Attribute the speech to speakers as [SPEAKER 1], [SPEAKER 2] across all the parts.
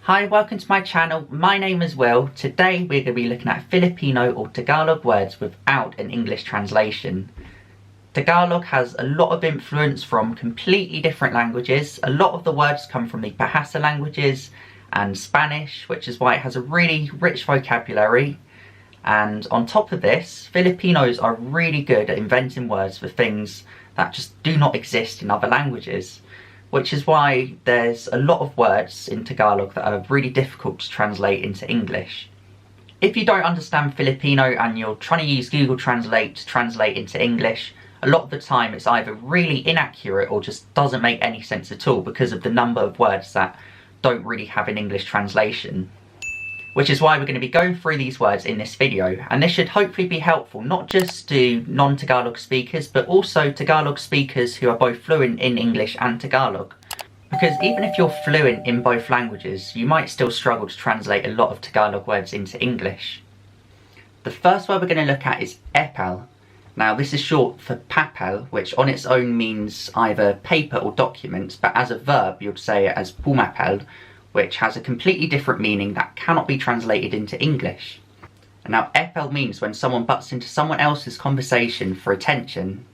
[SPEAKER 1] Hi, welcome to my channel. My name is Will. Today we're going to be looking at Filipino or Tagalog words without an English translation. Tagalog has a lot of influence from completely different languages. A lot of the words come from the Bahasa languages and Spanish, which is why it has a really rich vocabulary. And on top of this, Filipinos are really good at inventing words for things that just do not exist in other languages, which is why there's a lot of words in Tagalog that are really difficult to translate into English. If you don't understand Filipino and you're trying to use Google Translate to translate into English, a lot of the time it's either really inaccurate or just doesn't make any sense at all because of the number of words that don't really have an English translation. Which is why we're going to be going through these words in this video, and this should hopefully be helpful not just to non-Tagalog speakers but also Tagalog speakers who are both fluent in English and Tagalog. Because even if you're fluent in both languages, you might still struggle to translate a lot of Tagalog words into English. The first word we're going to look at is epal. Now this is short for papel, which on its own means either paper or documents, but as a verb you'd say it as pumapel, which has a completely different meaning that cannot be translated into English. And now epal means when someone butts into someone else's conversation for attention.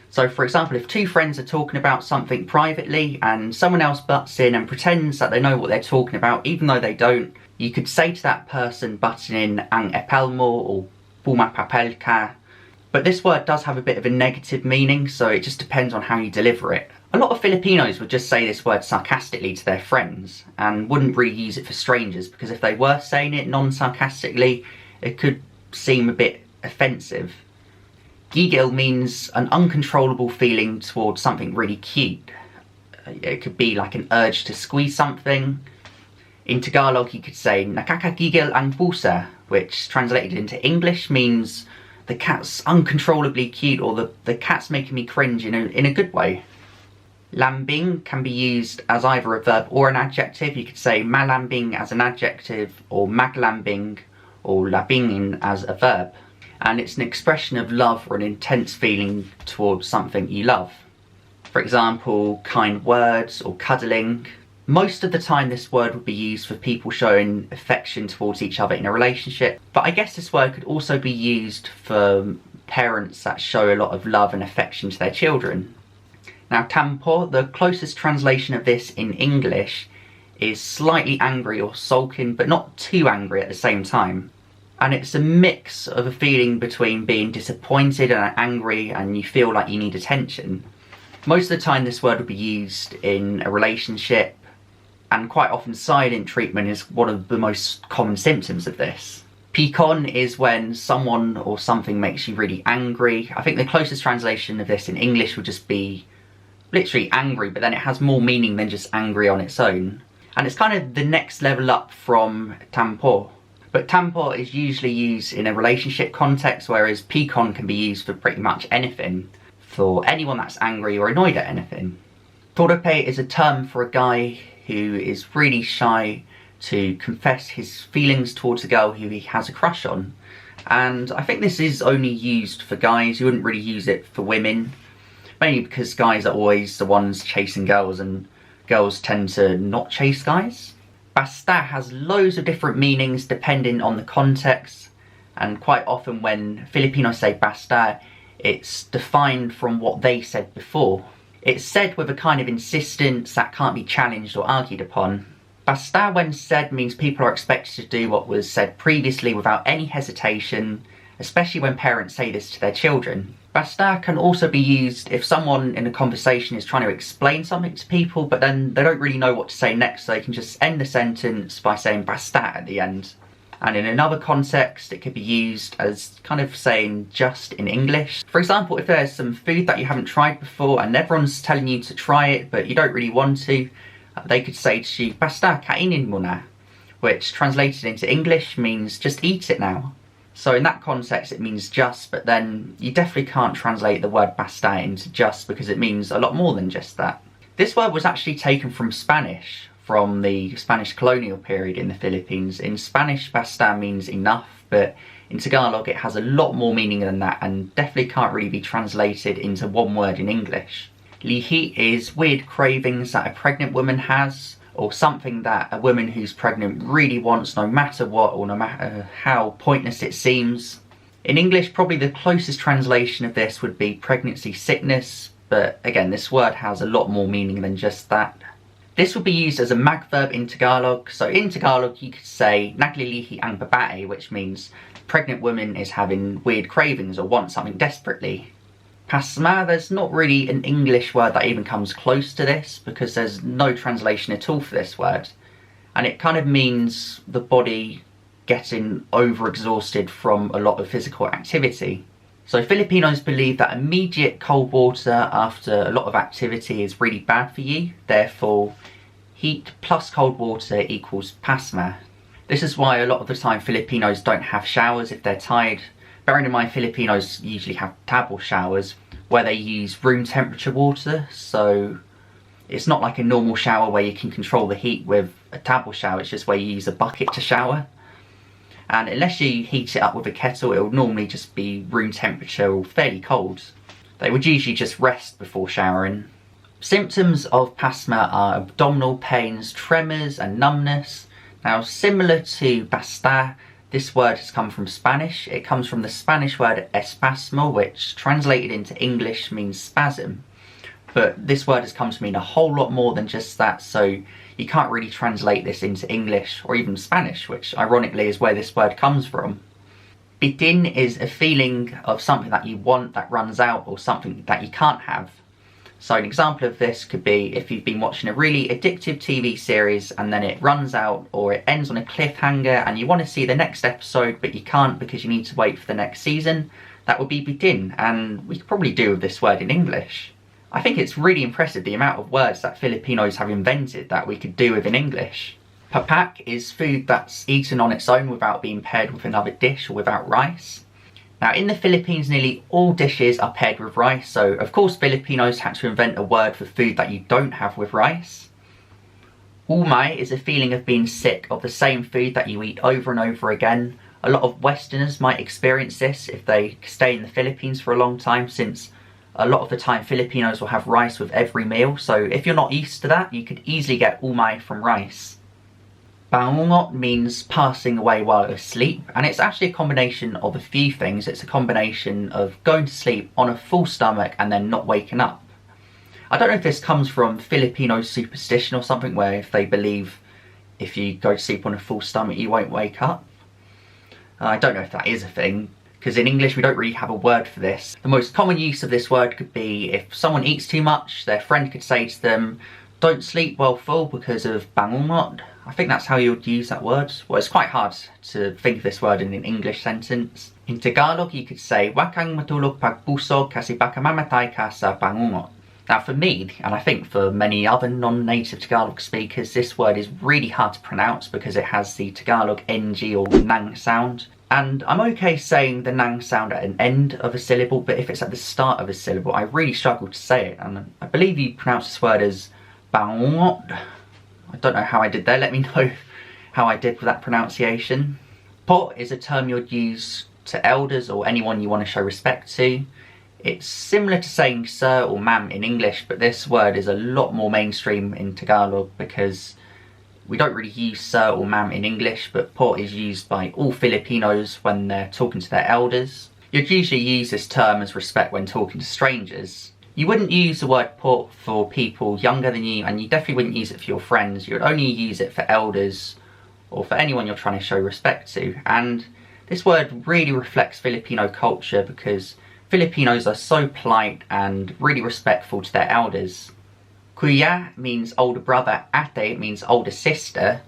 [SPEAKER 1] So for example, if two friends are talking about something privately and someone else butts in and pretends that they know what they're talking about even though they don't, you could say to that person butting in ang epal mo or pumapapel ka. But this word does have a bit of a negative meaning, so it just depends on how you deliver it. A lot of Filipinos would just say this word sarcastically to their friends and wouldn't really use it for strangers, because if they were saying it non-sarcastically, it could seem a bit offensive. Gigil means an uncontrollable feeling towards something really cute. It could be like an urge to squeeze something. In Tagalog you could say nakakagigil ang pusa, which translated into English means the cat's uncontrollably cute, or the cat's making me cringe in a good way. Lambing can be used as either a verb or an adjective. You could say malambing as an adjective, or maglambing or labingin as a verb. And it's an expression of love or an intense feeling towards something you love. For example, kind words or cuddling. Most of the time this word would be used for people showing affection towards each other in a relationship, but I guess this word could also be used for parents that show a lot of love and affection to their children. Now Tampo, the closest translation of this in English, is slightly angry or sulking, but not too angry at the same time. And it's a mix of a feeling between being disappointed and angry and you feel like you need attention. Most of the time this word would be used in a relationship, and quite often silent treatment is one of the most common symptoms of this. Picon is when someone or something makes you really angry. I think the closest translation of this in English would just be literally angry, but then it has more meaning than just angry on its own. And it's kind of the next level up from tampo. But tampo is usually used in a relationship context, whereas picon can be used for pretty much anything, for anyone that's angry or annoyed at anything. Torope is a term for a guy who is really shy to confess his feelings towards a girl who he has a crush on. And I think this is only used for guys. You wouldn't really use it for women, mainly because guys are always the ones chasing girls and girls tend to not chase guys. Basta has loads of different meanings depending on the context, and quite often when Filipinos say basta, it's defined from what they said before. It's said with a kind of insistence that can't be challenged or argued upon. Basta when said means people are expected to do what was said previously without any hesitation, especially when parents say this to their children. Basta can also be used if someone in a conversation is trying to explain something to people, but then they don't really know what to say next, so they can just end the sentence by saying basta at the end. And in another context, it could be used as kind of saying just in English. For example, if there's some food that you haven't tried before and everyone's telling you to try it, but you don't really want to, they could say to you, basta kainin mo na, which translated into English means just eat it now. So in that context it means just, but then you definitely can't translate the word basta into just because it means a lot more than just that. This word was actually taken from Spanish, from the Spanish colonial period in the Philippines. In Spanish, basta means enough, but in Tagalog it has a lot more meaning than that and definitely can't really be translated into one word in English. Lihi is weird cravings that a pregnant woman has, or something that a woman who's pregnant really wants no matter what, or no matter how pointless it seems. In English, probably the closest translation of this would be pregnancy sickness, but again, this word has a lot more meaning than just that. This would be used as a mag verb in Tagalog. So in Tagalog, you could say naglilihi ang babae, which means pregnant woman is having weird cravings or wants something desperately. Pasma, there's not really an English word that even comes close to this because there's no translation at all for this word. And it kind of means the body getting overexhausted from a lot of physical activity. So Filipinos believe that immediate cold water after a lot of activity is really bad for you. Therefore, heat plus cold water equals pasma. This is why a lot of the time Filipinos don't have showers if they're tired. Bearing in mind, Filipinos usually have Tampo showers where they use room temperature water, so it's not like a normal shower where you can control the heat with a Tampo shower, it's just where you use a bucket to shower. And unless you heat it up with a kettle, it will normally just be room temperature or fairly cold. They would usually just rest before showering. Symptoms of pasma are abdominal pains, tremors and numbness. Now, similar to basta, this word has come from Spanish. It comes from the Spanish word espasmo, which translated into English means spasm. But this word has come to mean a whole lot more than just that, so you can't really translate this into English or even Spanish, which ironically is where this word comes from. Bitin is a feeling of something that you want that runs out or something that you can't have. So an example of this could be if you've been watching a really addictive TV series and then it runs out or it ends on a cliffhanger and you want to see the next episode but you can't because you need to wait for the next season. That would be bitin, and we could probably do with this word in English. I think it's really impressive the amount of words that Filipinos have invented that we could do with in English. Papak is food that's eaten on its own without being paired with another dish or without rice. Now, in the Philippines, nearly all dishes are paired with rice, so of course Filipinos had to invent a word for food that you don't have with rice. Umay is a feeling of being sick of the same food that you eat over and over again. A lot of Westerners might experience this if they stay in the Philippines for a long time, since a lot of the time Filipinos will have rice with every meal, so if you're not used to that, you could easily get umay from rice. Bangungot means passing away while asleep, and it's actually a combination of a few things. It's a combination of going to sleep on a full stomach and then not waking up. I don't know if this comes from Filipino superstition or something, where if they believe if you go to sleep on a full stomach you won't wake up. I don't know if that is a thing, because in English we don't really have a word for this. The most common use of this word could be if someone eats too much, their friend could say to them, "Don't sleep while full because of bangungot." I think that's how you would use that word. Well, it's quite hard to think of this word in an English sentence. In Tagalog, you could say, "Wag kang matulog pag busog kasi baka mamatay ka sa bangungot." Now for me, and I think for many other non-native Tagalog speakers, this word is really hard to pronounce because it has the Tagalog NG or nang sound. And I'm okay saying the nang sound at an end of a syllable, but if it's at the start of a syllable, I really struggle to say it. And I believe you pronounce this word as bangungot. I don't know how I did there, let me know how I did with that pronunciation. Po is a term you'd use to elders or anyone you want to show respect to. It's similar to saying sir or ma'am in English, but this word is a lot more mainstream in Tagalog because we don't really use sir or ma'am in English, but po is used by all Filipinos when they're talking to their elders. You'd usually use this term as respect when talking to strangers. You wouldn't use the word po for people younger than you, and you definitely wouldn't use it for your friends. You would only use it for elders or for anyone you're trying to show respect to. And this word really reflects Filipino culture because Filipinos are so polite and really respectful to their elders. Kuya means older brother, ate means older sister,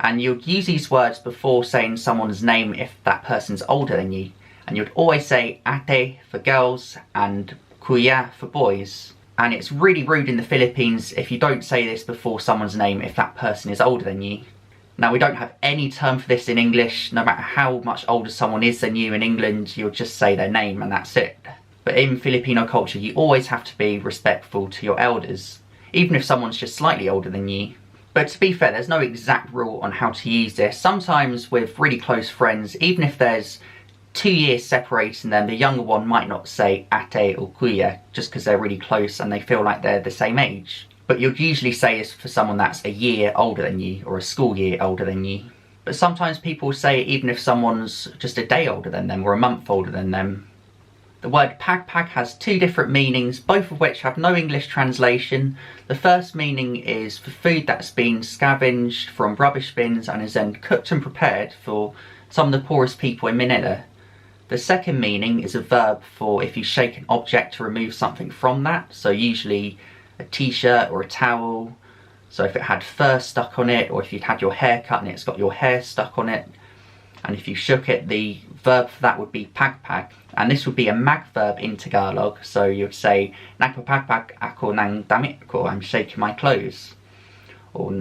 [SPEAKER 1] and you'd use these words before saying someone's name if that person's older than you. And you'd always say ate for girls and kuya for boys. And it's really rude in the Philippines if you don't say this before someone's name if that person is older than you. Now, we don't have any term for this in English. No matter how much older someone is than you in England, you'll just say their name and that's it. But in Filipino culture, you always have to be respectful to your elders, even if someone's just slightly older than you. But to be fair, there's no exact rule on how to use this. Sometimes with really close friends, even if there's 2 years separating them, the younger one might not say ate or kuya just because they're really close and they feel like they're the same age. but you'd usually say is for someone that's a year older than you or a school year older than you. But sometimes people say it even if someone's just a day older than them or a month older than them. The word Papak has two different meanings, both of which have no English translation. The first meaning is for food that's been scavenged from rubbish bins and is then cooked and prepared for some of the poorest people in Manila. The second meaning is a verb for if you shake an object to remove something from that, so usually a t-shirt or a towel. So if it had fur stuck on it, or if you'd had your hair cut and it's got your hair stuck on it, and if you shook it, the verb for that would be pagpag, and this would be a mag verb in Tagalog, so you'd say nagpapagpag ako ng damit ko, I'm shaking my clothes, or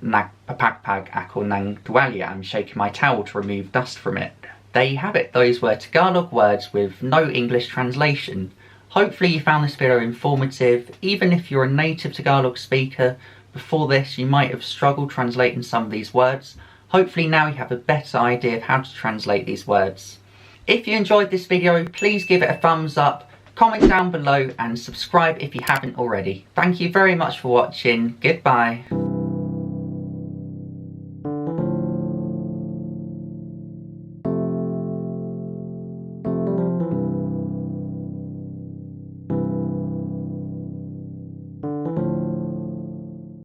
[SPEAKER 1] nagpapagpag ako ng tuwalya, I'm shaking my towel to remove dust from it. There you have it, those were Tagalog words with no English translation. Hopefully you found this video informative. Even if you're a native Tagalog speaker, before this you might have struggled translating some of these words. Hopefully now you have a better idea of how to translate these words. If you enjoyed this video, please give it a thumbs up, comment down below and subscribe if you haven't already. Thank you very much for watching. Goodbye.